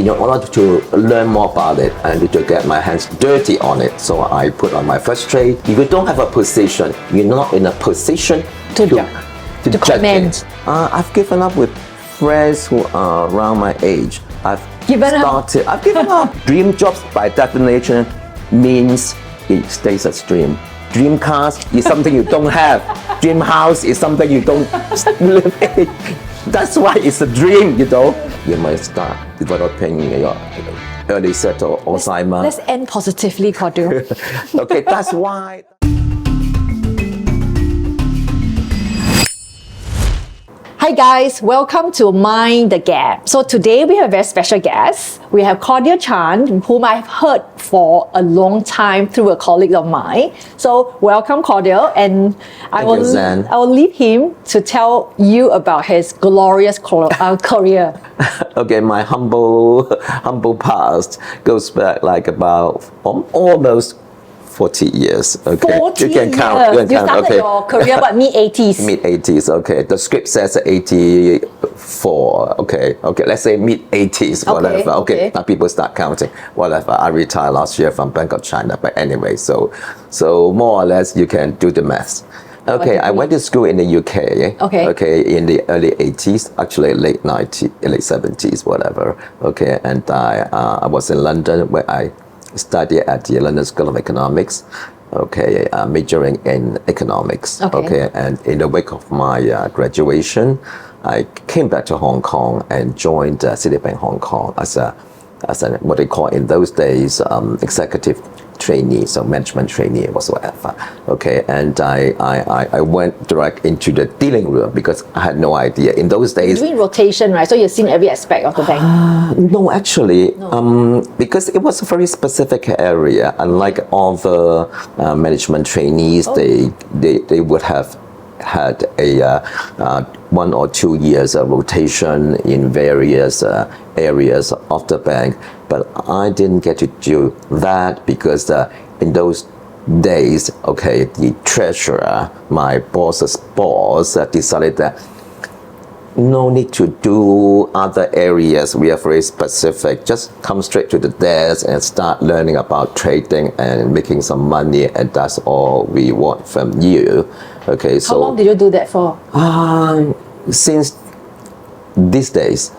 in order to learn more about it and to get my hands dirty on it. So I put on my first trade. If you don't have a position, you're not in a position to judge comment. it. I've given up with friends who are around my age. I've given up. Dream jobs by definition means it stays a dream. Dream cars is something you don't have. Dream house is something you don't live in. That's why it's a dream, you know. You might start developing your early set or Alzheimer's. Let's end positively, Chordio. Okay, that's why. Hi guys, welcome to Mind the Gap. So today we have a very special guest. We have Chordio Chan, whom I've heard for a long time through a colleague of mine. So welcome Chordio, and I will leave him to tell you about his glorious career. Okay, my humble past goes back like about almost 40 years. Okay, 40 you can count. You started your career about mid-80s. Mid-80s. Okay, the script says 84. Okay, let's say mid-80s. Whatever. Okay, now people start counting. Whatever. I retired last year from Bank of China, but anyway, so more or less you can do the maths. Okay, I went to school in the UK. Okay, in the early 80s, actually late 90s, late 70s, whatever. Okay, and I was in London where I studied at the London School of Economics. Okay, majoring in economics. Okay, and in the wake of my graduation, I came back to Hong Kong and joined Citibank Hong Kong as a what they call in those days executive trainee, so management trainee whatsoever. Okay, and I went direct into the dealing room because I had no idea in those days. You're doing rotation, right? So you've seen every aspect of the bank. No, actually, because it was a very specific area. Unlike all the management trainees, they would have had a 1 or 2 years rotation in various areas of the bank, but I didn't get to do that because in those days, okay, the treasurer, my boss's boss, decided that no need to do other areas. We are very specific. Just come straight to the desk and start learning about trading and making some money, and that's all we want from you. Okay, so how long did you do that for? Since these days.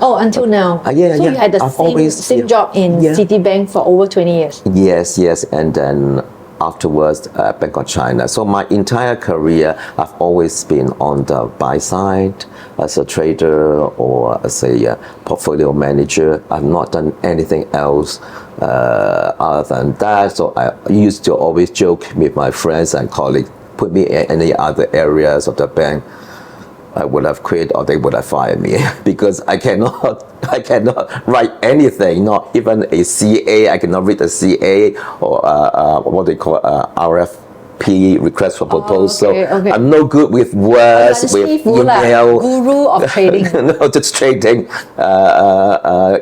Oh, until now. So you had the same job in Citibank for over 20 years. Yes, and then afterwards Bank of China. So my entire career, I've always been on the buy side as a trader or as a portfolio manager. I've not done anything else other than that. So I used to always joke with my friends and colleagues, put me in any other areas of the bank, I would have quit or they would have fired me because I cannot write anything, not even a CA. I cannot read a CA or what they call RFP, request for proposal. I'm no good with words, with email. Guru of trading. No, just trading.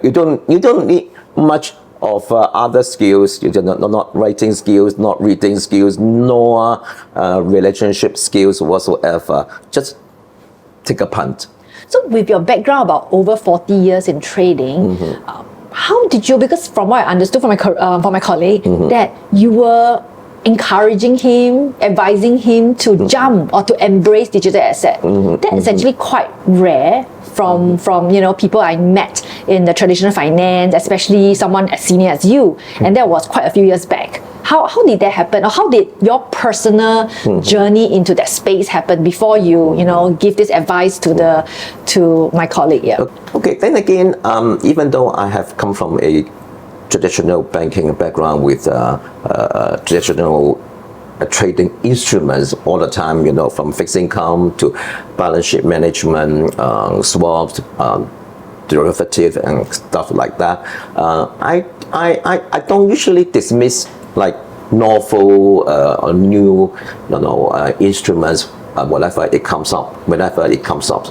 You don't need much of other skills. You not writing skills, not reading skills, nor relationship skills whatsoever. Just take a punt. So with your background about over 40 years in trading, how did you, because from what I understood from my colleague, that you were encouraging him, advising him to jump or to embrace digital asset. That's actually quite rare from people I met in the traditional finance, especially someone as senior as you, and that was quite a few years back. How did that happen, or how did your personal journey into that space happen before you give this advice to my colleague? Okay, then again, even though I have come from a traditional banking background with traditional trading instruments all the time, from fixed income to balance sheet management, swaps, derivative and stuff like that. I don't usually dismiss like novel or new instruments whenever it comes up,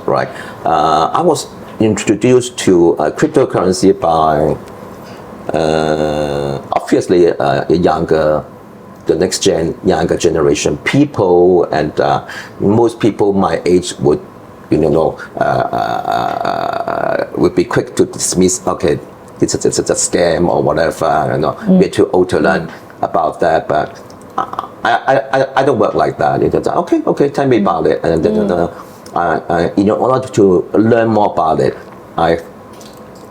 right? I was introduced to cryptocurrency by obviously the next younger generation people, and most people my age would be quick to dismiss, okay, it's a scam or whatever. We're too old to learn about that. But I don't work like that. It's okay, tell me about it. And in order to learn more about it, I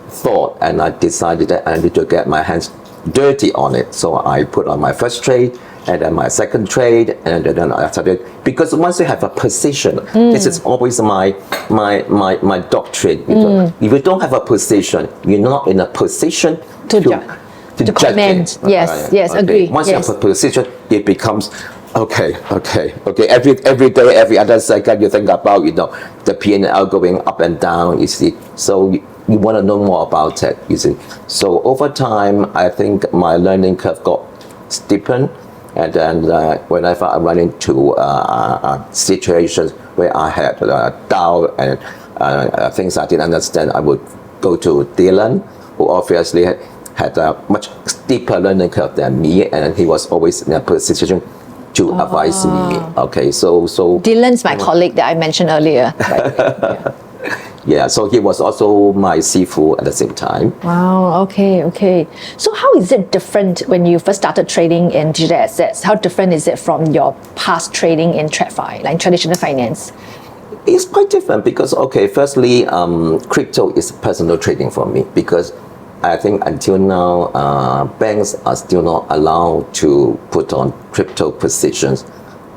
thought and I decided that I need to get my hands dirty on it. So I put on my first trade and then my second trade, and then I started, because once you have a position, this is always my doctrine. If you don't have a position, you're not in a position to judge comment. it. Yes, agree. Once you have a position, it becomes okay. Every day, every other second, you think about the P&L going up and down. You see, so you want to know more about it. You see, so over time, I think my learning curve got steepened. And then whenever I run into situations where I had doubt and things I didn't understand, I would go to Dylan, who obviously had a much steeper learning curve than me, and he was always in a position to advise me. Okay, so Dylan's my colleague that I mentioned earlier. Right? Yeah, so he was also my sifu at the same time. Wow, okay. So how is it different when you first started trading in digital assets? How different is it from your past trading in TradFi, like traditional finance? It's quite different because, firstly, crypto is personal trading for me, because I think until now, banks are still not allowed to put on crypto positions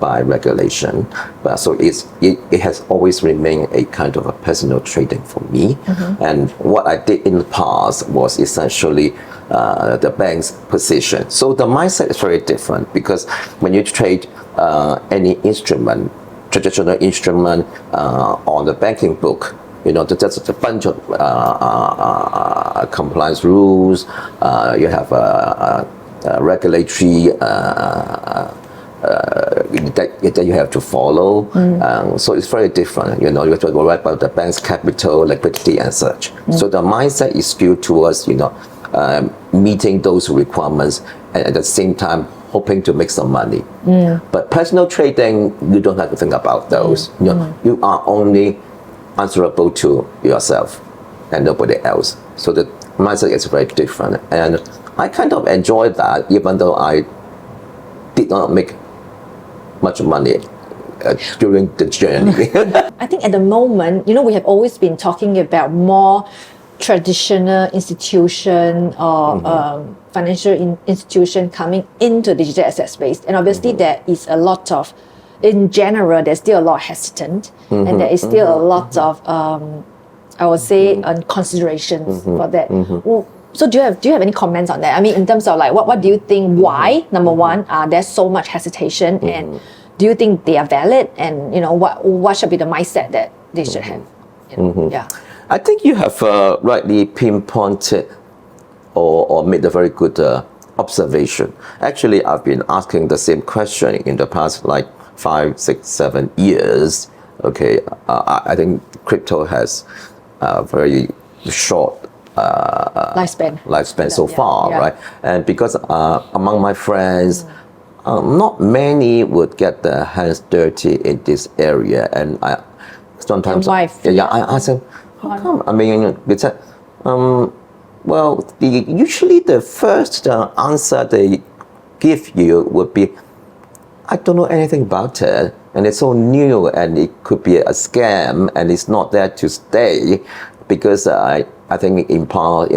by regulation, but so it has always remained a kind of a personal trading for me. And what I did in the past was essentially the bank's position. So the mindset is very different, because when you trade any instrument, traditional instrument on the banking book, there's a bunch of compliance rules. You have regulatory that you have to follow. So it's very different. You have to worry about the bank's capital, liquidity, and such. So the mindset is skewed towards meeting those requirements, and at the same time hoping to make some money. But personal trading, you don't have to think about those. You are only answerable to yourself and nobody else. So the mindset is very different, and I kind of enjoyed that, even though I did not make much money during the journey. I think at the moment, we have always been talking about more traditional institution or financial institution coming into digital asset space, and obviously there is a lot of, in general, there's still a lot of hesitant, and there is still a lot of I would say considerations for that. So do you have any comments on that? I mean, in terms of like what do you think? Why, number one, there's so much hesitation, and do you think they are valid? And what should be the mindset that they should have? Yeah, I think you have rightly pinpointed or made a very good observation. Actually, I've been asking the same question in the past 5, 6, 7 years. Okay, I think crypto has a very short lifespan so far, right? And because among my friends, not many would get their hands dirty in this area, and I sometimes I ask them, how come? I mean, they said, well, usually the first answer they give you would be, I don't know anything about it, and it's so new, and it could be a scam, and it's not there to stay, because I think in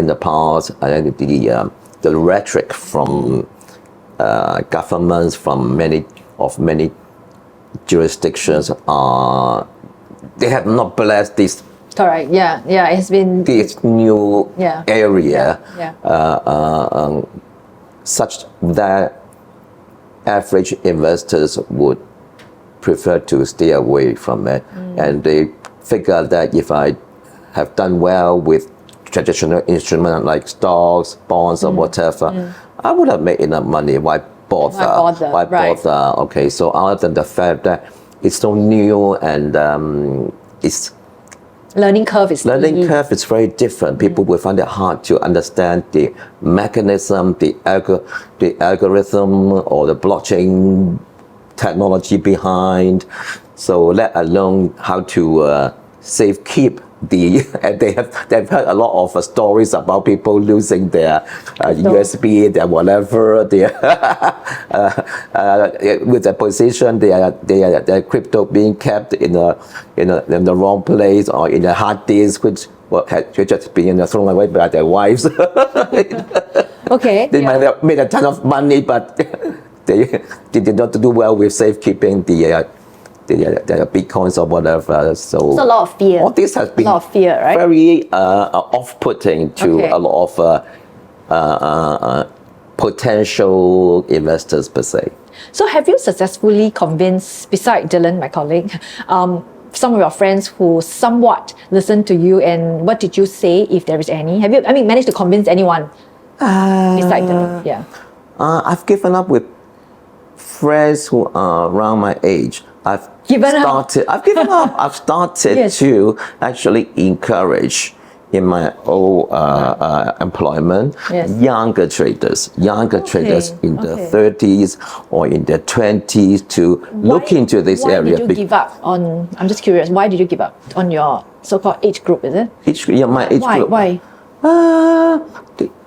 the past, I think the rhetoric from governments from many jurisdictions they have not blessed this. Correct. Yeah. It's been this new area, such that average investors would prefer to stay away from it, and they figure that if I have done well with traditional instruments like stocks, bonds, or whatever, I would have made enough money. Why bother? Why bother? Okay, so other than the fact that it's so new and it's learning curve is very different. People will find it hard to understand the mechanism, the algorithm, or the blockchain technology behind. So let alone how to keep and they've heard a lot of stories about people losing their USB, their whatever, their with their position, their crypto being kept in the wrong place or in a hard disk, which had just been thrown away by their wives. Okay. They might have made a ton of money, but they did not do well with safekeeping the bitcoins or whatever. So a lot of fear. All this has been a lot of fear, right? very off-putting to a lot of potential investors per se. So have you successfully convinced, beside Dylan, my colleague, some of your friends who somewhat listened to you, and what did you say, if there is any? Have you, managed to convince anyone beside Dylan? Yeah. I've given up with friends who are around my age. I've given up. I've started Yes. to actually encourage in my old employment younger traders in their 30s or in their 20s to look into this area. Why did you give up on? I'm just curious. Why did you give up on your so-called age group? Is it? My age group. Why?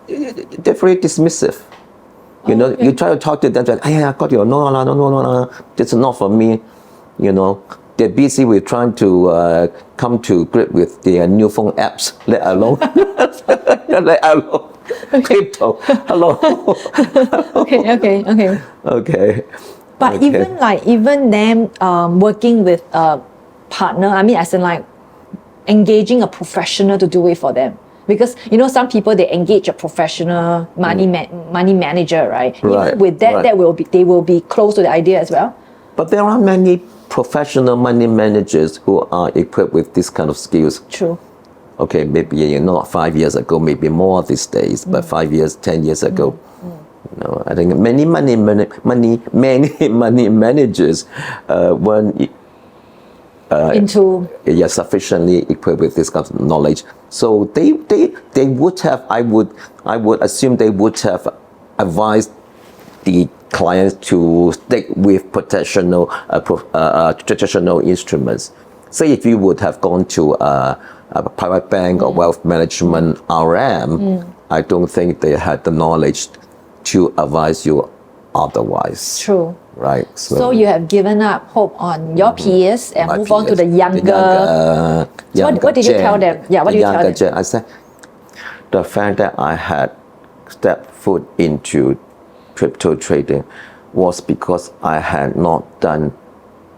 They're very dismissive. You try to talk to them, like, hey, I got your no, this is not for me. They're busy with trying to come to grip with their new phone apps, let alone crypto. Hello. Okay. But even them working with a partner, as in like engaging a professional to do it for them. Because some people, they engage a professional money manager, right? Even with that, they will be close to the idea as well. But there are many professional money managers who are equipped with this kind of skills. True. Okay, maybe 5 years ago, maybe more these days, but 5 years, 10 years ago, I think many money managers weren't sufficiently equipped with this kind of knowledge. So they would have, I would assume they would have advised the clients to stick with traditional instruments. Say if you would have gone to a private bank or wealth management RM, I don't think they had the knowledge to advise you otherwise. True. Right. So you have given up hope on your peers and move on to the younger. What did you tell them? Yeah, what did you tell them? I said the fact that I had stepped foot into crypto trading was because I had not done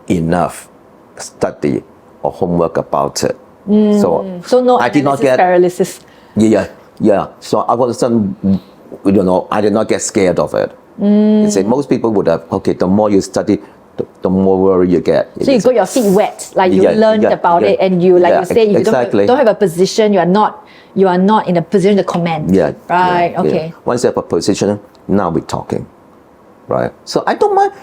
enough study or homework about it. So no, I did not get paralysis. Yeah. So I wasn't, I did not get scared of it. You see, most people would have, the more you study, the more worry you get. So you got your feet wet, like you learned about it, and you, you say, you don't have a position, you are not in a position to command. Right. Okay. Once you have a position, now we're talking. Right. So I don't mind.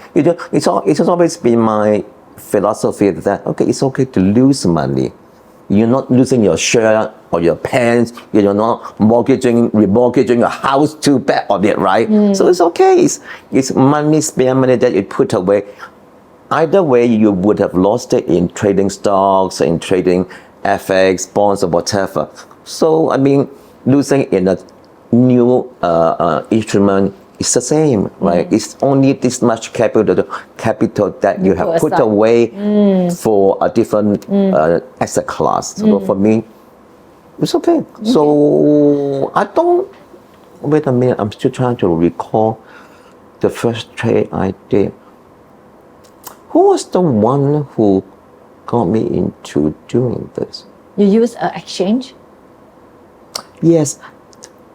It's always been my philosophy that it's okay to lose money. You're not losing your shirt or your pants. You're not remortgaging your house to bet on it, right? So it's okay. It's money, spare money that you put away. Either way, you would have lost it in trading stocks, in trading FX, bonds, or whatever. So losing in a new instrument is the same, right? It's only this much capital that you have put away for a different asset class. So for me, it's okay. So I don't. Wait a minute. I'm still trying to recall the first trade I did. Who was the one who got me into doing this? You use an exchange? Yes.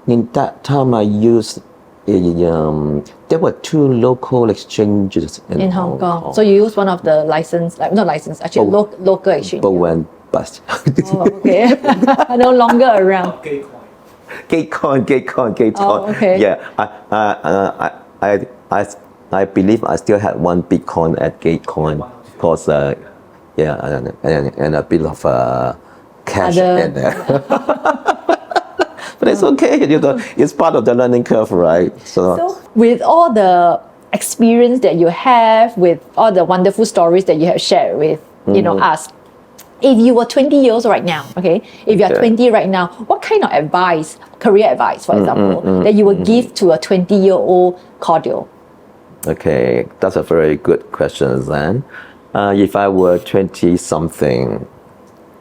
In that time, I used. There were 2 local exchanges in Hong Kong. So you use one of the local exchange. But went bust. Okay. No longer around. Kwan. Okay. Yeah, I believe I still had 1 Bitcoin at Kwan because and a bit of cash in there. But it's okay, it's part of the learning curve, right? So with all the experience that you have, with all the wonderful stories that you have shared with us, if you were 20 years right now, okay, if you're 20 right now, what kind of advice, career advice, for example, that you would give to a 20-year-old Chordio? Okay, that's a very good question, Zann. If I were 20 something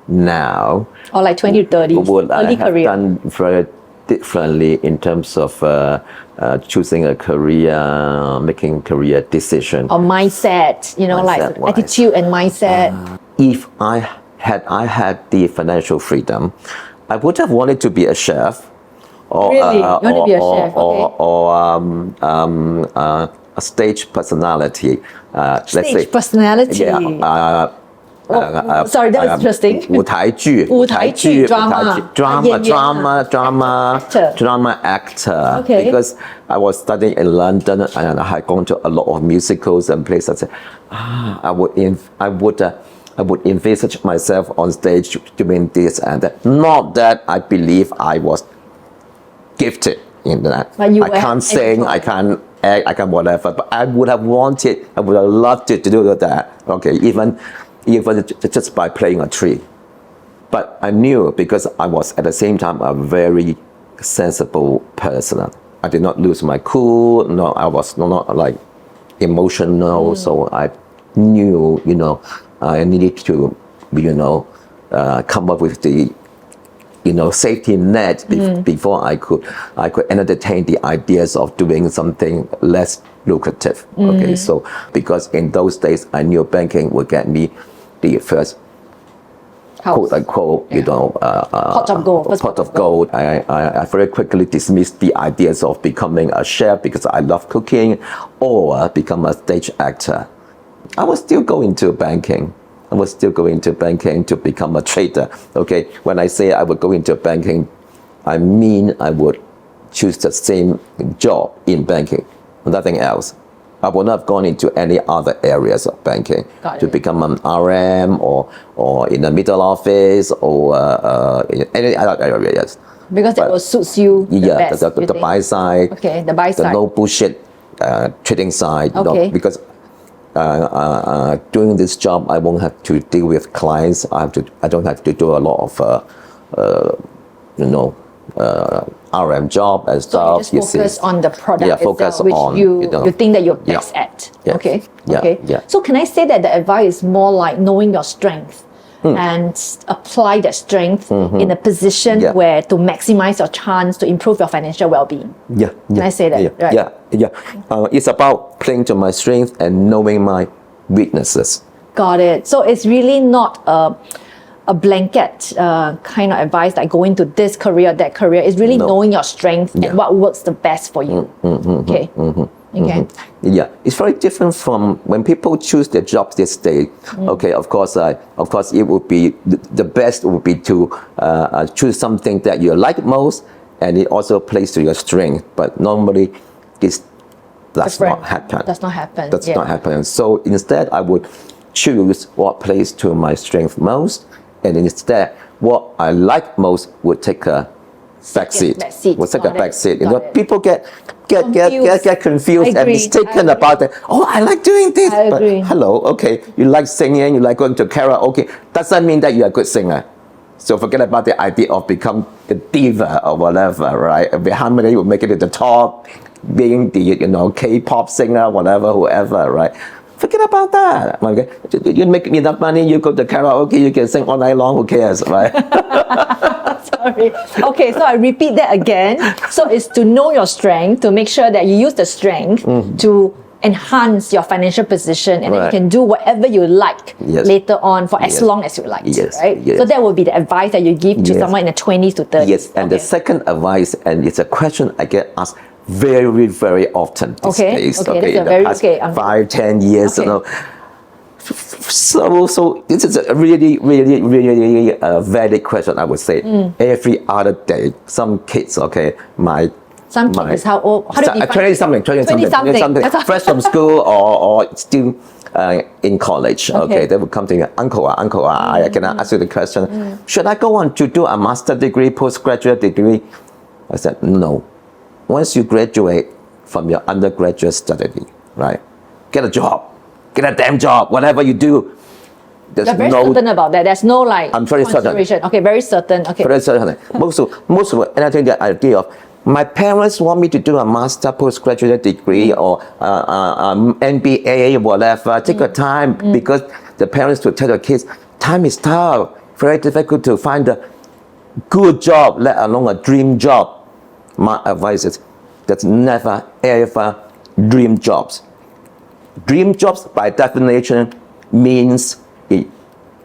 now, Or like 20 to 30, would I early have career? done very differently in terms of choosing a career, making career decision? Or mindset, like Mindset-wise. attitude and mindset. If I had the financial freedom, I would have wanted to be a chef, or Really? You want to be a chef? Okay. a stage personality. Let's say, Stage personality. yeah. Sorry, that was interesting. 舞台剧 drama. drama actor. Okay. Because I was studying in London and I had gone to a lot of musicals and places. I would envisage myself on stage doing this and that. Not that I believe I was gifted in that. But you I can't sing, I can't act, I can't whatever. But I would have loved it to do that. Okay, even just by playing a tree. But I knew, because I was at the same time a very sensible person. I did not lose my cool. No, I was not like emotional. So I knew, I needed to, come up with the, safety net before I could entertain the ideas of doing something less lucrative. Okay, so because in those days I knew banking would get me the first quote unquote, pot of gold. Pot of gold. I very quickly dismissed the ideas of becoming a chef because I love cooking, or become a stage actor. I was still going to banking. To become a trader. Okay, when I say I would go into banking, I mean I would choose the same job in banking, nothing else. I would not have gone into any other areas of banking to become an RM or in the middle office or in any other areas. Because that will suits you the best. The buy side. Okay, the buy side. The no bullshit trading side. Okay. Because doing this job, I won't have to deal with clients. I don't have to do a lot of RM job and stuff. So you just focus on the product itself, which you think that you're best at. Yeah. Okay. Yeah. Okay. Yeah. So can I say that the advice is more like knowing your strength and apply that strength in a position where to maximize your chance to improve your financial well-being? Yeah. Can I say that? Yeah. Right. Yeah. It's about playing to my strength and knowing my weaknesses. Got it. So it's really not a blanket kind of advice like going to this career, that career. It's really knowing your strength and what works the best for you. Okay. Okay. Yeah, it's very different from when people choose their jobs this day. Okay, of course, it would be the best would be to choose something that you like most, and it also plays to your strength. But normally, this does not happen. Does not happen. Does not happen. So instead, I would choose what plays to my strength most, and instead, what I like most would take a backseat. Would take a backseat. People get confused and mistaken about that. Oh, I like doing this. But hello, okay, you like singing, you like going to karaoke. Doesn't mean that you're a good singer. So forget about the idea of become a diva or whatever, right? How many will make it to the top, being the K-pop singer, whatever, whoever, right? Forget about that. Okay, you make enough money, you go to karaoke, you can sing all night long. Who cares, right? Sorry. Okay, so I repeat that again. So it's to know your strength, to make sure that you use the strength to enhance your financial position, and then you can do whatever you like later on for as long as you like. Right? So that would be the advice that you give to someone in the 20s to 30s. Yes, and the second advice, and it's a question I get asked very, very often these days. Okay, in the past 5-10 years, So this is a really valid question. I would say every other day, some kids, some kids is how old? How do you define 20 something, fresh from school or still in college. Okay, they would come to me, uncle, I can ask you the question. Should I go on to do a master degree, postgraduate degree? I said no. Once you graduate from your undergraduate study, right, get a job, get a damn job, whatever you do, You're very certain about that. There's no like I'm very certain. consideration. Okay, very certain. Okay. Very certain. Most of anything that idea of my parents want me to do a master postgraduate degree or MBA, whatever. Take your time because the parents to tell the kids, time is tough. Very difficult to find a good job, let alone a dream job. My advice is that's never ever dream jobs. Dream jobs by definition means it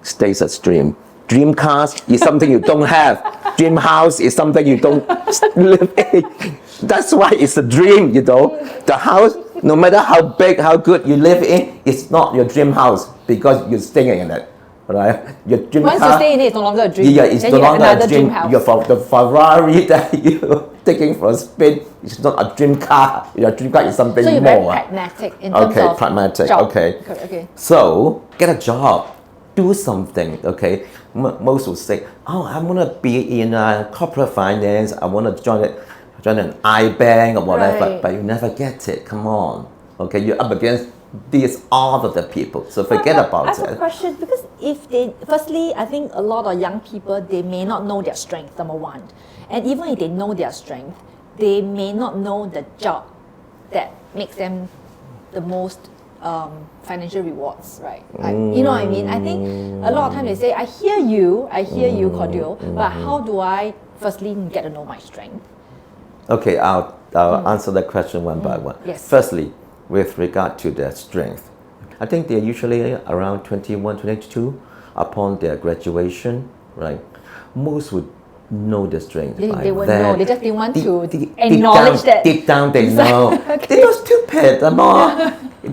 stays a dream. Dream cars is something you don't have. Dream house is something you don't live in. That's why it's a dream, you know. The house, no matter how big, how good you live in, it's not your dream house because you're staying in it. Right? Your dream Once car, you stay in it, it's no longer a dream. yeah, it's then no you have longer a another dream. house. You're from the Ferrari that you're taking for a spin. It's not a dream car. Your dream car is something So you're more. very pragmatic in terms Okay, of pragmatic. job. Okay. Okay. So get a job, do something. Okay. Most will say, "Oh, I want to be in corporate finance. I want to join an iBank or whatever." Right. But you never get it. Come on. Okay, you're up against these other people. So forget about I have a it. question because if they, firstly, I think a lot of young people, they may not know their strength, number one. And even if they know their strength, they may not know the job that makes them the most financial rewards, right? Like, you know what I mean? I think a lot of times they say, I hear you, Chordio, but how do I firstly get to know my strength? Okay, I'll answer that question one by one. Yes. Firstly, with regard to their strength, I think they're usually around 21, 22 upon their graduation, right? Most would know the strength. They would then. know, they just didn't want to Deep acknowledge down, that. Deep down they know. Okay. They're not stupid,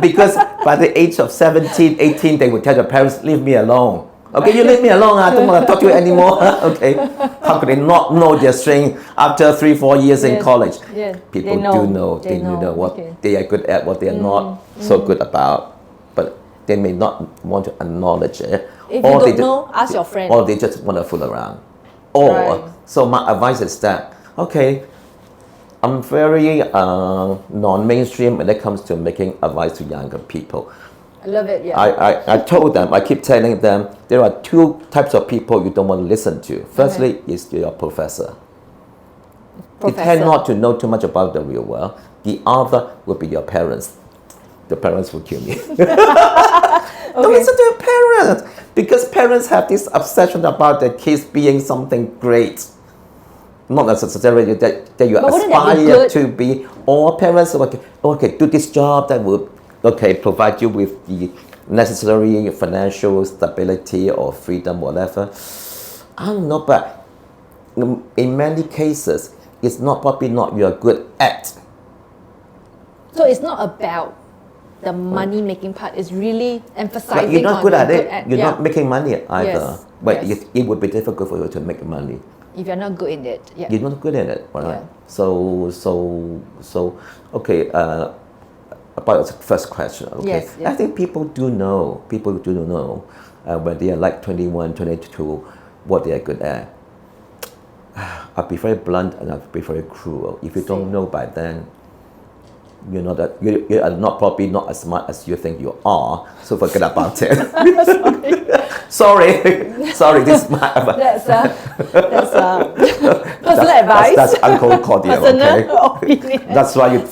because by the age of 17, 18, they would tell their parents, leave me alone. Okay, you leave me alone, I don't want to talk to you anymore. Okay, how could they not know their strength after 3-4 years in college? Yeah. People They know. do know, They do know know. what Okay. they are good at, what they are not so good about, but they may not want to acknowledge it. If or you they don't know, ask your friend. Or they just want to fool around. Or, Right. so my advice is that, okay, I'm very non-mainstream when it comes to making advice to younger people. I love it, yeah. I told them, I keep telling them, there are two types of people you don't want to listen to. Firstly, is your professor. They tend not to know too much about the real world. The other will be your parents. The parents will kill me. Don't listen to your parents, because parents have this obsession about their kids being something great. Not necessarily that you But wouldn't that be aspire good? to be. Or parents will, okay, do this job that will, provide you with the necessary financial stability or freedom, whatever. I don't know, but in many cases, it's probably not you're good at. So it's not about the money making part, it's really emphasizing Like you're not on good at you're it. You're not making money either. Yes, But yes. it would be difficult for you to make money. If you're not good in it, yeah. You're not good at it, right? Yeah. So okay. About the first question, okay. Yes, yes. I think people do know when they are like 21, 22, what they are good at. I'll be very blunt and I'll be very cruel. If you don't know by then, you are probably not as smart as you think you are. So forget about it. Sorry, this is my advice. That's personal advice. That's Uncle Chordio, Personal okay? opinion. That's why you.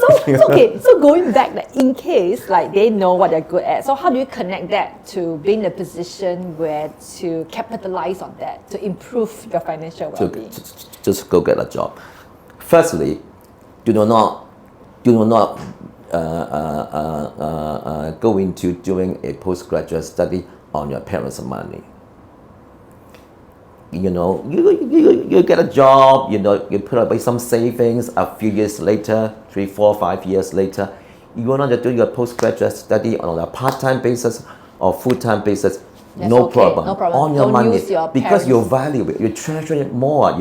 So going back, like, in case like they know what they're good at, so how do you connect that to being in a position where to capitalize on that to improve your financial well-being? Just go get a job. Firstly, do not go into doing a postgraduate study on your parents' money. You get a job, you put away some savings. A few years later, 3, 4, 5 years later, you want to do your postgraduate study on a part-time basis or full-time basis. That's No okay, problem. no problem. On your Don't money, use your because you parents'. value it, you treasure it more.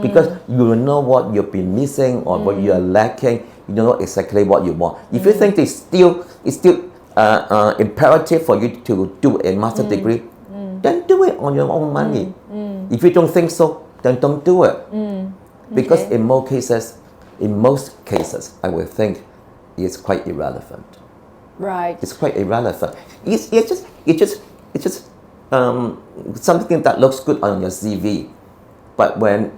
Because you will know what you've been missing or what you are lacking. You know exactly what you want. If you think it's still imperative for you to do a master degree, then do it on your own money. If you don't think so, then don't do it. Because in most cases, I would think it's quite irrelevant. Right. It's quite irrelevant. It's just something that looks good on your CV, but when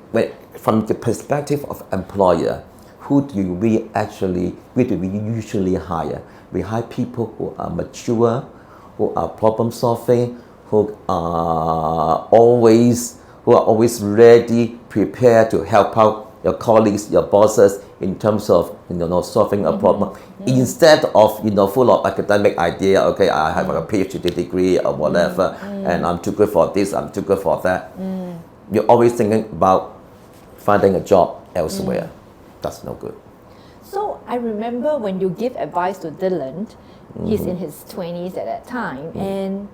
from the perspective of employer, who do we usually hire? We hire people who are mature, who are problem solving, who are always ready, prepared to help out your colleagues, your bosses in terms of solving a problem, instead of full of academic idea. Okay, I have a PhD degree or whatever, and I'm too good for this, I'm too good for that. You're always thinking about finding a job elsewhere. That's no good. So I remember when you give advice to Dylan, he's in his 20s at that time, and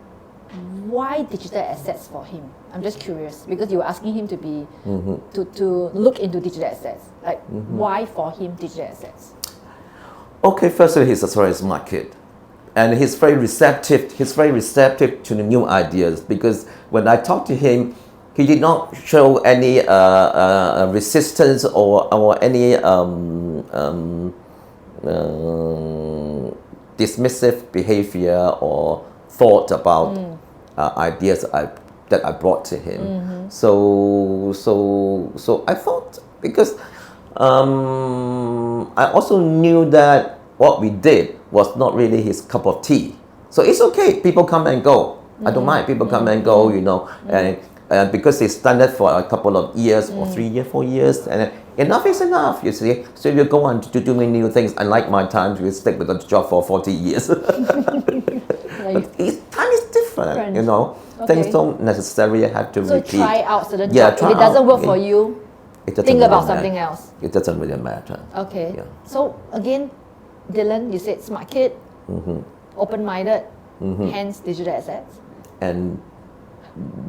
why digital assets for him? I'm just curious, because you were asking him to be to look into digital assets. Like, why for him digital assets? Okay, firstly, he's a very smart kid, and he's very receptive. He's very receptive to the new ideas, because when I talked to him, he did not show any resistance or any dismissive behavior or thought about ideas that I brought to him. So I thought, because I also knew that what we did was not really his cup of tea. So it's okay, people come and go. I don't mind, people come and go, and because he's done it for a couple of years or 3 years, 4 years, and enough is enough, you see. So if you go on to doing new things, unlike my time, we stick with the job for 40 years. But time is different, Things don't necessarily have to repeat. So try out certain jobs. If it doesn't work for you, think about something else. It doesn't really matter. Okay. Yeah. So again, Dylan, you said smart kid, open-minded, hence digital assets. And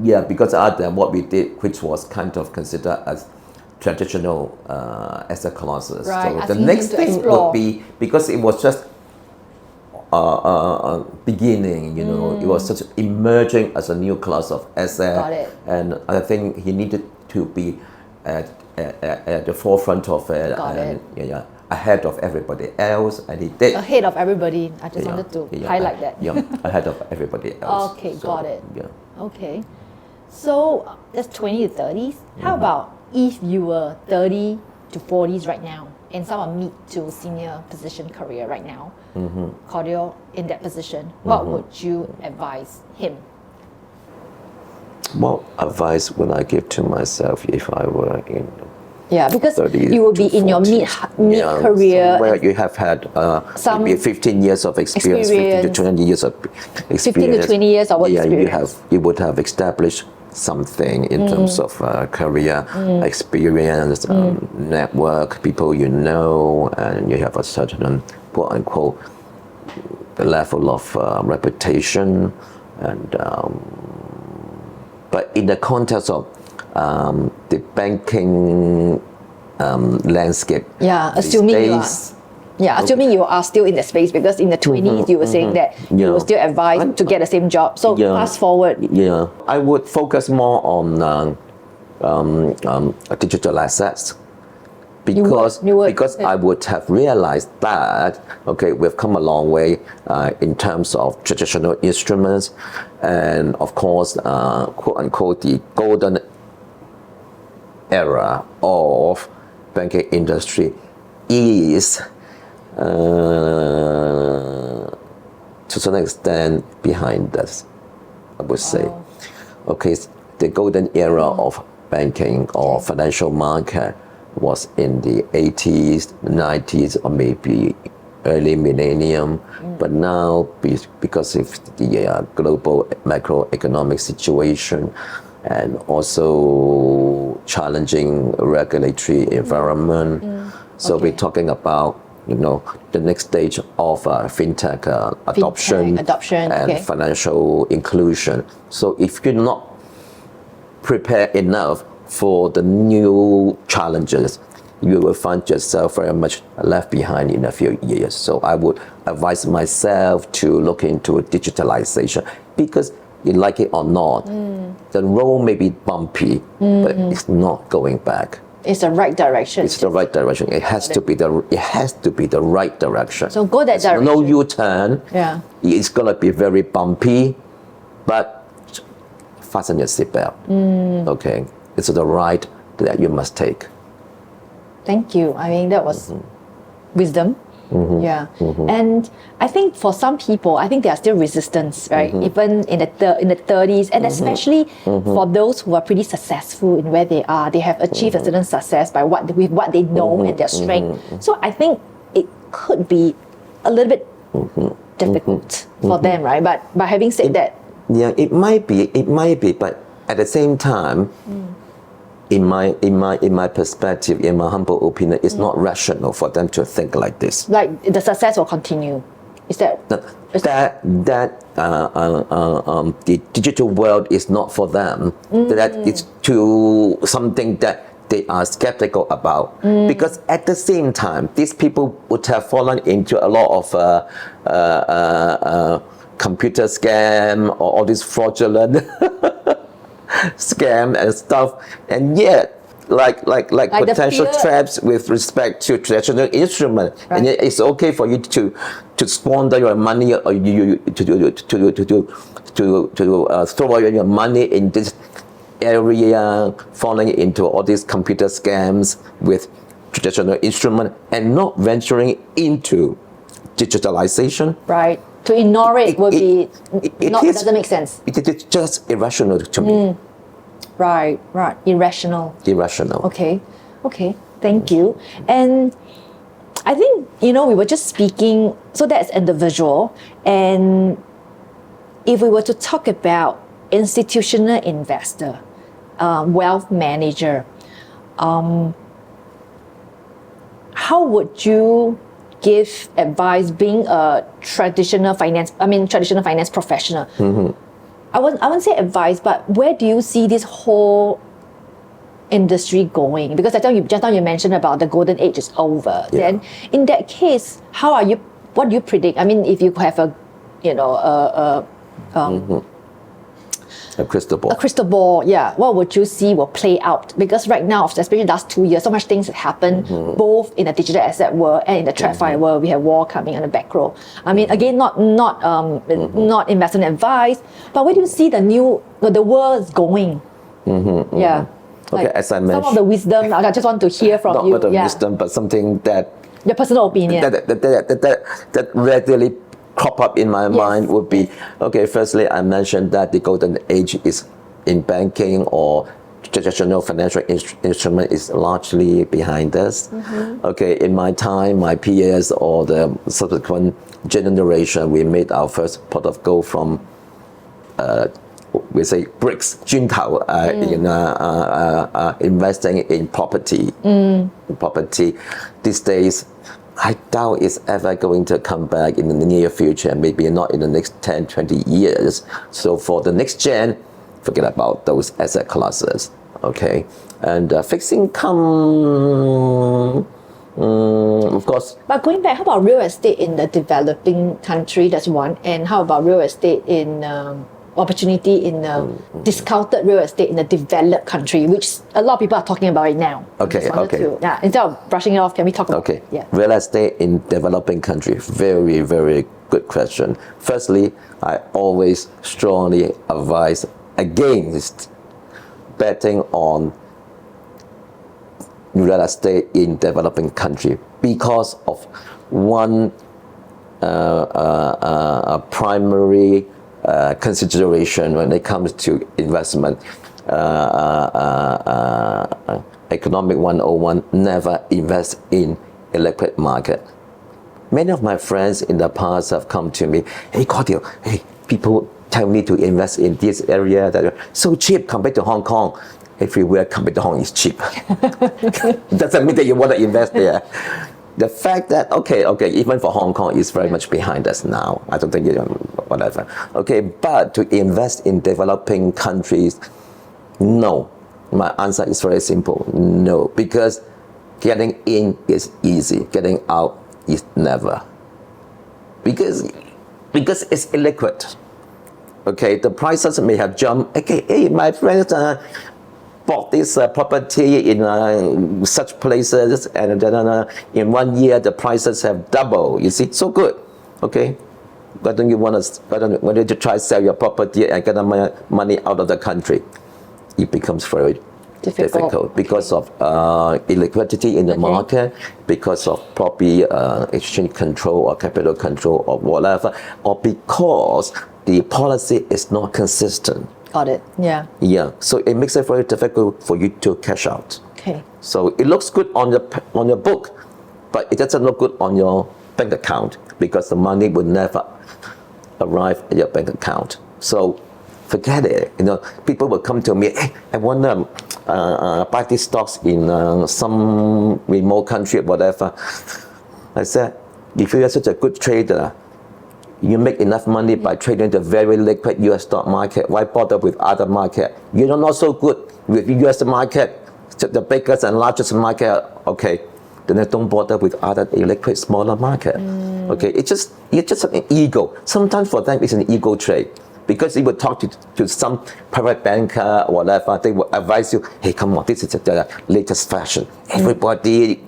yeah, because what we did, which was kind of considered as traditional asset classes. Right. So the next thing would be, because it was just beginning, it was such emerging as a new class of asset. Got it. And I think he needed to be at the forefront of it. Got it. Yeah, ahead of everybody else, and he did. Ahead of everybody. I just wanted to highlight that. Yeah, ahead of everybody else. Okay, got it. Yeah. Okay. So that's 20 to 30s. How about if you were 30 to 40s right now and someone mid to senior position career right now, Chordio in that position, what would you advise him? What advice would I give to myself if I were in because 30 you will be in your mid career, where you have had some maybe 15 years of experience, 15 to 20 years of experience. 15 to 20 years of work experience. You would have established something in terms of career experience, network, people you know, and you have a certain quote unquote level of reputation, and but in the context of the banking landscape. Assuming you are still in the space, because in the 20s you were saying that you were still advised to get the same job. So fast forward. Yeah, I would focus more on digital assets, because I would have realized that we've come a long way in terms of traditional instruments, and of course quote unquote the golden era of banking industry is to some extent behind us, I would say. The golden era of banking or financial market was in the 80s, 90s, or maybe early millennium. But now, because of the global macroeconomic situation and also challenging regulatory environment, so we're talking about the next stage of fintech adoption and financial inclusion. So if you're not prepared enough for the new challenges, you will find yourself very much left behind in a few years. So I would advise myself to look into digitalization, because you like it or not, the road may be bumpy, but it's not going back. It's the right direction. It's the right direction. It has to be the right direction. So go that direction. No U-turn. Yeah. It's gonna be very bumpy, but fasten your seatbelt. Okay, it's the ride that you must take. Thank you. I mean, that was wisdom. Yeah. And I think for some people, I think there are still resistance, right? Even in the 30s, and especially for those who are pretty successful in where they are, they have achieved a certain success with what they know and their strength. So I think it could be a little bit difficult for them, right? But having said that, yeah, it might be, but at the same time, in my perspective, in my humble opinion, it's not rational for them to think like this. Like the success will continue. Is that the digital world is not for them. That it's to something that they are skeptical about, because at the same time, these people would have fallen into a lot of computer scam or all this fraudulent scam and stuff, and yet like potential traps with respect to traditional instrument, right. And it's okay for you to squander your money, or you to throw away your money in this area, falling into all these computer scams with traditional instrument and not venturing into digitalization. Right. To ignore it doesn't make sense. It is just irrational to me. Right. Irrational. Okay. Thank you. And I think, we were just speaking, so that's individual. And if we were to talk about institutional investor, wealth manager, how would you give advice being a traditional finance professional? I wouldn't say advice, but where do you see this whole industry going? Because just now you mentioned about the golden age is over. Yeah. Then in that case, what do you predict? I mean, if you have a crystal ball. A crystal ball, yeah. What would you see will play out? Because right now, especially the last 2 years, so much things have happened, both in the digital asset world and in the TradFi world. We have war coming on the back row. I mean, again, not investment advice, but where do you see the world is going? Yeah. Okay, as I mentioned, some of the wisdom, I just want to hear from you. Not the wisdom, but something that your personal opinion that readily crop up in my mind would be, okay, firstly, I mentioned that the golden age is in banking or traditional financial instrument is largely behind us. Okay, in my time, my peers or the subsequent generation, we made our first pot of gold from we say bricks, 磚頭, investing in property. Property these days, I doubt it's ever going to come back in the near future, maybe not in the next 10, 20 years. So for the next gen, forget about those asset classes, okay? And fixed income, of course. But going back, how about real estate in the developing country? That's one. And how about real estate in opportunity in discounted real estate in a developed country, which a lot of people are talking about it now. Okay. Instead of brushing it off, can we talk about it? Yeah. Real estate in developing country, very, very good question. Firstly, I always strongly advise against betting on real estate in developing country because of one primary consideration when it comes to investment. Economic 101, never invest in illiquid market. Many of my friends in the past have come to me, hey Chordio, hey, people tell me to invest in this area that are so cheap compared to Hong Kong. Everywhere compared to Hong Kong is cheap. Doesn't mean that you want to invest there. The fact that, okay, even for Hong Kong, is very much behind us now. I don't think, whatever. Okay, but to invest in developing countries, no. My answer is very simple, no. Because getting in is easy, getting out is never. Because it's illiquid. Okay, the prices may have jumped. Okay, hey, my friends, bought this property in such places, and then in 1 year the prices have doubled. You see, so good. Okay, why don't you try sell your property and get the money out of the country? It becomes very difficult because of illiquidity in the market, because of probably exchange control or capital control or whatever, or because the policy is not consistent. Got it. Yeah. Yeah. So it makes it very difficult for you to cash out. Okay. So it looks good on your book, but it doesn't look good on your bank account because the money will never arrive at your bank account. So forget it. People will come to me, hey, I want to buy these stocks in some remote country or whatever. I said, if you are such a good trader, you make enough money by trading the very liquid US stock market, why bother with other market? You're not so good with US market, the biggest and largest market, okay, then don't bother with other illiquid smaller market. Okay, it's just an ego. Sometimes for them it's an ego trade. Because you would talk to some private banker or whatever, they will advise you, hey, come on, this is the latest fashion. Everybody,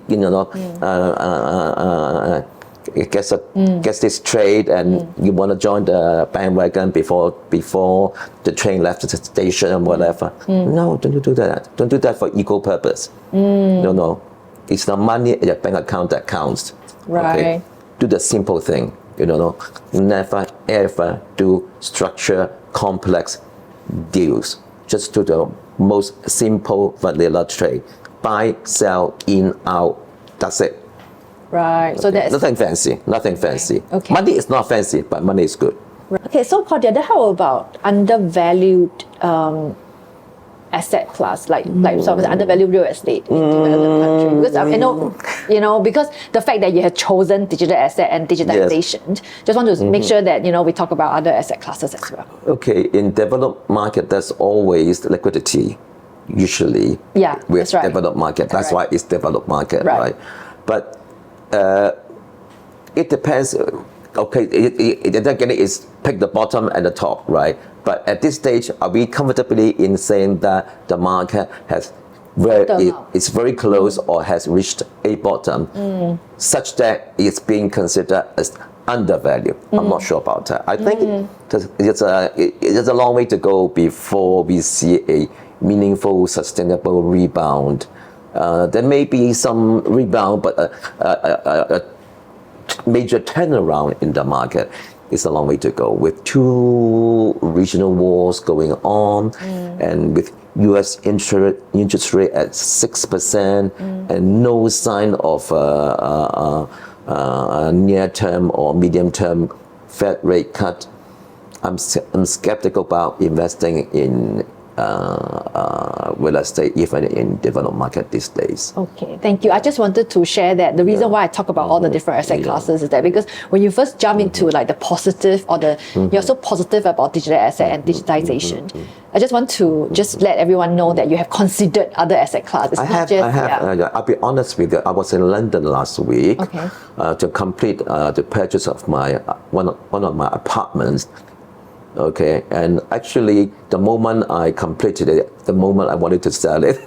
gets this trade, and you want to join the bandwagon before the train left the station and whatever. No, don't do that. Don't do that for ego purpose. No. It's the money in your bank account that counts. Right. Okay? Do the simple thing. Never ever do structure complex deals. Just do the most simple vanilla trade. Buy, sell, in, out. That's it. Right. So that's nothing fancy. Okay. Money is not fancy, but money is good. Right. Okay. So Chordio, how about undervalued asset class, like sort of undervalued real estate in developed country? Because I know, because the fact that you have chosen digital asset and digitization, just want to make sure that we talk about other asset classes as well. Okay, in developed market, there's always liquidity, usually. Yeah, with that's right. Developed market, that's why it's developed market, right? But it depends. Okay, it's pick the bottom and the top, right? But at this stage, are we comfortably in saying that the market has it's very close or has reached a bottom, such that it's being considered as undervalued? I'm not sure about that. I think it's a long way to go before we see a meaningful, sustainable rebound. There may be some rebound, but a major turnaround in the market is a long way to go, with 2 regional wars going on, and with US interest rate at 6%, and no sign of near-term or medium-term Fed rate cut. I'm skeptical about investing in real estate, even in developed market these days. Okay, thank you. I just wanted to share that the reason why I talk about all the different asset classes is that because when you first jump into like the positive or you're so positive about digital asset and digitization, I just want to let everyone know that you have considered other asset classes. I'll be honest with you. I was in London last week to complete the purchase of my one of my apartments. Okay, and actually, the moment I completed it, the moment I wanted to sell it.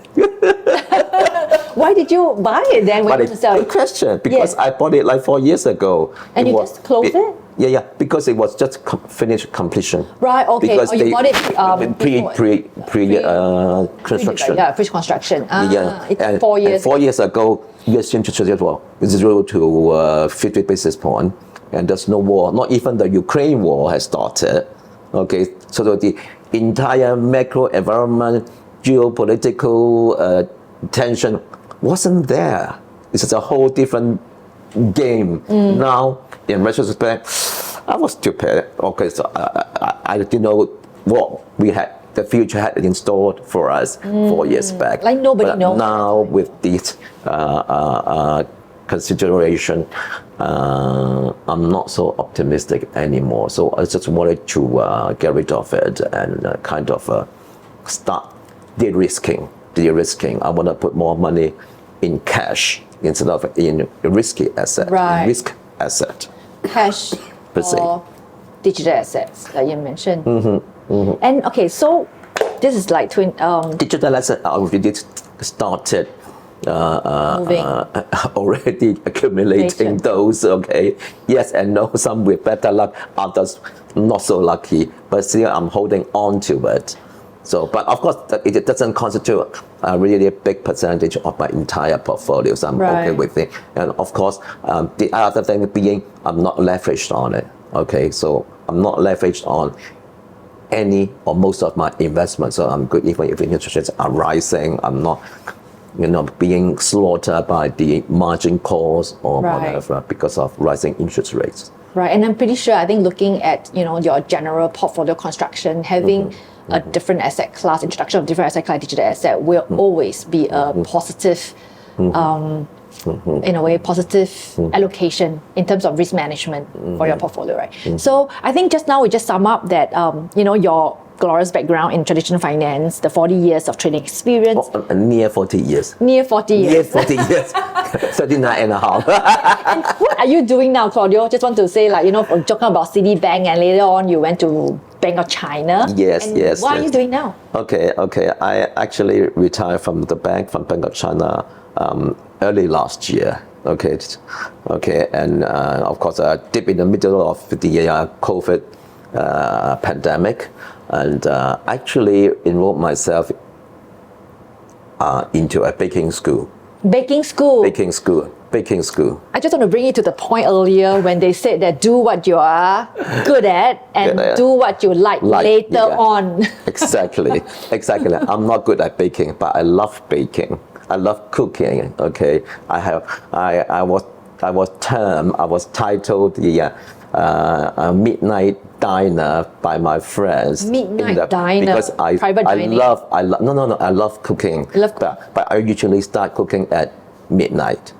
Why did you buy it then when you wanted to sell it? Good question, because I bought it like 4 years ago. And you just closed it? Yeah, because it was just finished completion. Right, okay. Because you bought it pre-construction. Yeah, pre-construction. It's 4 years. And 4 years ago, US interest rate was 0 to 50 basis point, and there's no war. Not even the Ukraine war has started. Okay, so the entire macro environment, geopolitical tension wasn't there. It's just a whole different game. Now, in retrospect, I was stupid. Okay, so I didn't know what the future had in store for us 4 years back. Like nobody knows. Now, with this consideration, I'm not so optimistic anymore. So I just wanted to get rid of it and kind of start de-risking. I want to put more money in cash instead of in risky asset. Right. Risk asset. Cash or digital assets that you mentioned. And okay, so this is like digital asset. I already started Moving. already accumulating Later. those. Okay, yes and no. Some with better luck, others not so lucky. But still, I'm holding on to it. So, but of course, it doesn't constitute a really big percentage of my entire portfolio. So I'm okay Right. with it. And of course, the other thing being, I'm not leveraged on it. Okay, so I'm not leveraged on any or most of my investments. So I'm good even if interest rates are rising. I'm not, being slaughtered by the margin calls or Right. whatever because of rising interest rates. Right, and I'm pretty sure, I think looking at, your general portfolio construction, having a different asset class, introduction of different asset class, digital asset will always be a positive, in a way, positive allocation in terms of risk management for your portfolio, right? So I think just now we just sum up that, your glorious background in traditional finance, the 40 years of trading experience. Near 40 years. Near 40 years. Near 40 years. 39 and a half. And what are you doing now, Chordio? Just want to say, joking about Citibank, and later on you went to Bank of China. Yes, and yes. What are you doing now? Okay. I actually retired from Bank of China early last year. Okay, and of course, deep in the middle of the COVID pandemic, and actually enrolled myself into a baking school. Baking school. Baking school. I just want to bring you to the point earlier when they said that do what you are good at and do what you like later on. Exactly. I'm not good at baking, but I love baking. I love cooking. Okay, I was titled the midnight diner by my friends. Midnight diner. Because private dining. I love cooking. But I usually start cooking at midnight.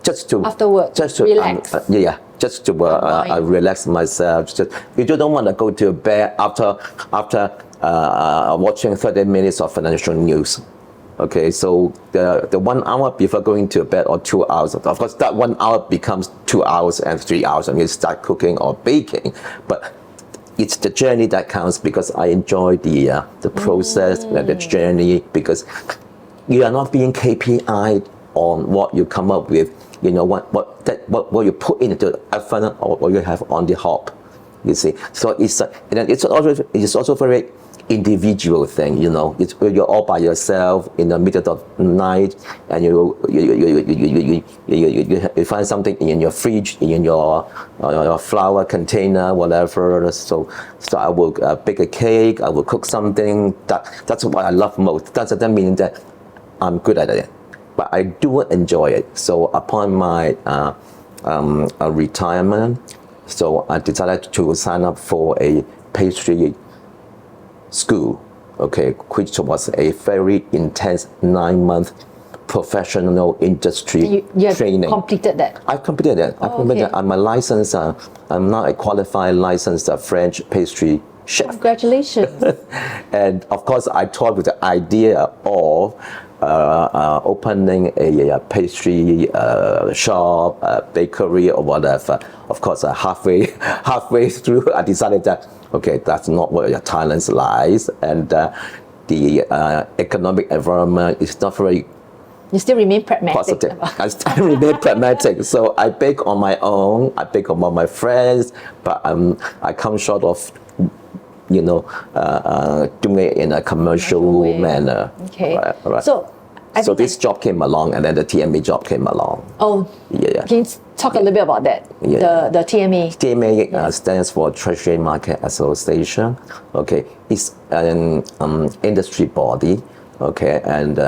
Just to after work, just to relax. Just to relax myself. You don't want to go to bed after watching 30 minutes of financial news. Okay, so the 1 hour before going to bed, or 2 hours, of course that 1 hour becomes 2 hours and 3 hours, and you start cooking or baking. But it's the journey that counts, because I enjoy the process and the journey, because you are not being KPI'd on what you come up with. What you put into the oven or what you have on the hob. You see, so it's also very individual thing. You're all by yourself in the middle of the night, and you find something in your fridge, in your flour container, whatever. So I will bake a cake. I will cook something. That's what I love most. That doesn't mean that I'm good at it, but I do enjoy it. So upon my retirement, so I decided to sign up for a pastry school, okay, which was a very intense 9-month professional industry you training. Completed that? I completed it. I'm a licensed, I'm now a qualified licensed French pastry chef. Congratulations. And of course, I thought with the idea of opening a pastry shop, bakery, or whatever. Of course, halfway through, I decided that, okay, that's not where your talents lies, and the economic environment is not very You still remain pragmatic. positive. I still remain pragmatic. So I bake on my own. I bake among my friends, but I come short of doing it in a commercial manner. Okay. Right. So this job came along, and then the TMA job came along. Oh. Yeah. Can you talk a little bit about that? Yeah. The TMA. TMA stands for Treasury Market Association. Okay, it's an industry body. Okay, and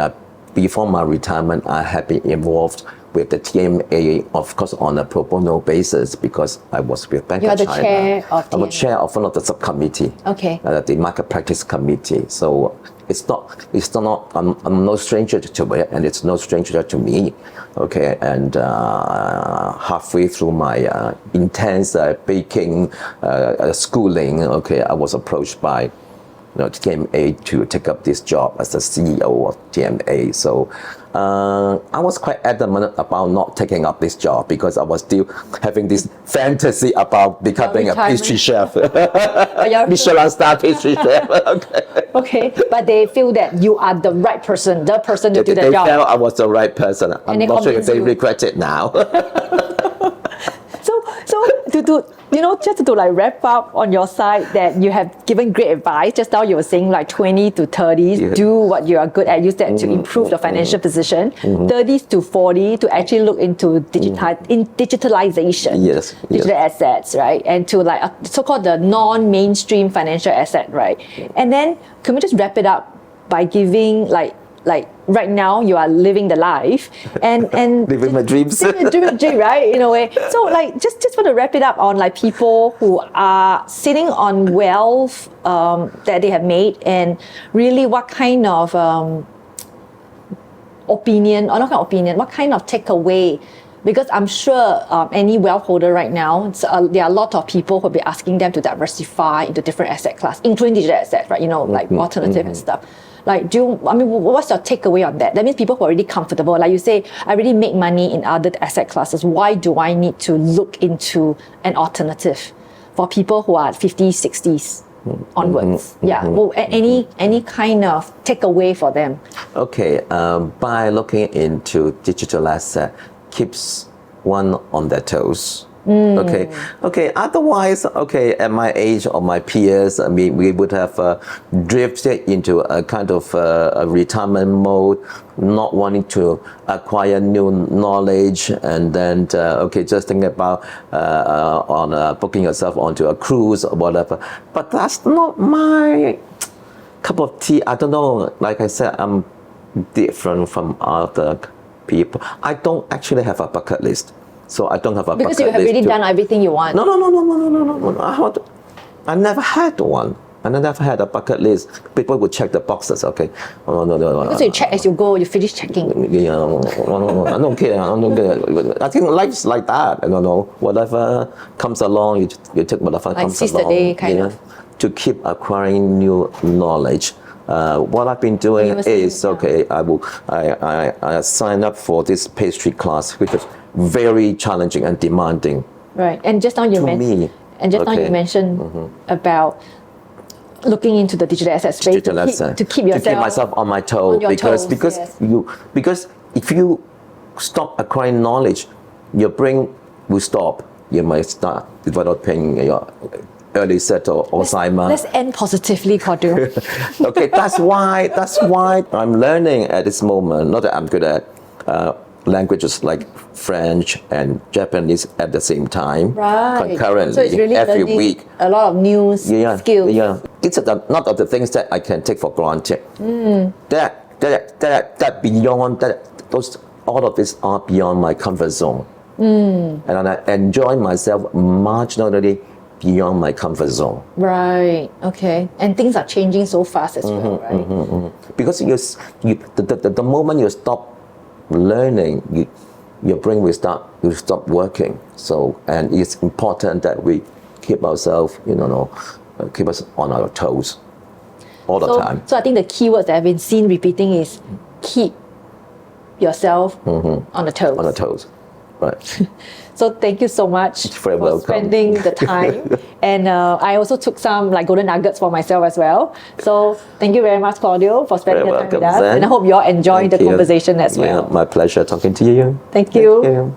before my retirement, I have been involved with the TMA, of course, on a pro bono basis, because I was with Bank of China. You are the chair of TMA. I'm a chair of one of the subcommittee. Okay. The Market Practice Committee. So it's not. I'm no stranger to it, and it's no stranger to me. Okay, and halfway through my intense baking schooling, okay, I was approached by TMA to take up this job as the CEO of TMA. So I was quite adamant about not taking up this job because I was still having this fantasy about becoming a pastry chef. Michelin star pastry chef. Okay, but they feel that you are the right person, the person to do the They job. felt I was the right person. I'm they not sure if convinced they you. regret it now. So to just to like wrap up on your side, that you have given great advice. Just now you were saying like 20 to 30s, do what you are good at. Use that to improve your financial position. 30s to 40 to actually look into digitalization. Yes, digital assets, right? And to like so-called the non-mainstream financial asset, right? And then can we just wrap it up by giving like right now you are living the life and Living my dreams. living a dream, right? In a way. So like just want to wrap it up on like people who are sitting on wealth that they have made, and really what kind of opinion, or not kind of opinion, what kind of takeaway. Because I'm sure any wealth holder right now, there are a lot of people who will be asking them to diversify into different asset class, including digital assets, right? Like alternative and stuff. Like, what's your takeaway on that? That means people who are already comfortable, like you say, I already make money in other asset classes. Why do I need to look into an alternative for people who are 50s, 60s onwards? Yeah. Well, any kind of takeaway for them? Okay. By looking into digital asset, keeps one on their toes. Okay. Otherwise, at my age or my peers, I mean, we would have drifted into a kind of a retirement mode, not wanting to acquire new knowledge, and then just thinking about booking yourself onto a cruise or whatever. But that's not my cup of tea. I don't know. Like I said, I'm different from other people. I don't actually have a bucket list. So I don't have a Because bucket you have list already done everything you want. No. I never had one. I never had a bucket list. People would check the boxes. Okay. No. Because you check as you go, you finish checking. Yeah, no. I don't care. I think life's like that. I don't know. Whatever comes along, you take whatever Like comes seize the along. day, kind of. To keep acquiring new knowledge. What I've been doing is I sign up for this pastry class, which is very challenging and demanding. Right. And just now you mentioned. And just now you mentioned about looking into the digital asset space to keep yourself, to keep myself on my toe, because if you stop acquiring knowledge, your brain will stop. You might start developing your early set or Alzheimer's. Let's end positively, Chordio. Okay, that's why I'm learning at this moment. Not that I'm good at languages like French and Japanese at the same time, concurrently, so it's really every week. A lot of new skills. Yeah, it's not of the things that I can take for granted. That beyond that, all of this are beyond my comfort zone, and I enjoy myself marginally beyond my comfort zone. Right. Okay. And things are changing so fast as well, right? Because the moment you stop learning, your brain will stop working. So, and it's important that we keep ourselves, keep us on our toes all the time. So I think the key words that I've been seen repeating is keep yourself on the toes. On the toes, right. So thank you so much for spending the time. And I also took some like golden nuggets for myself as well. So thank you very much, Chordio, for spending the time with us. Zann. And I hope you all enjoyed the conversation as well. Yeah, my pleasure talking to you. Thank you. Thank you.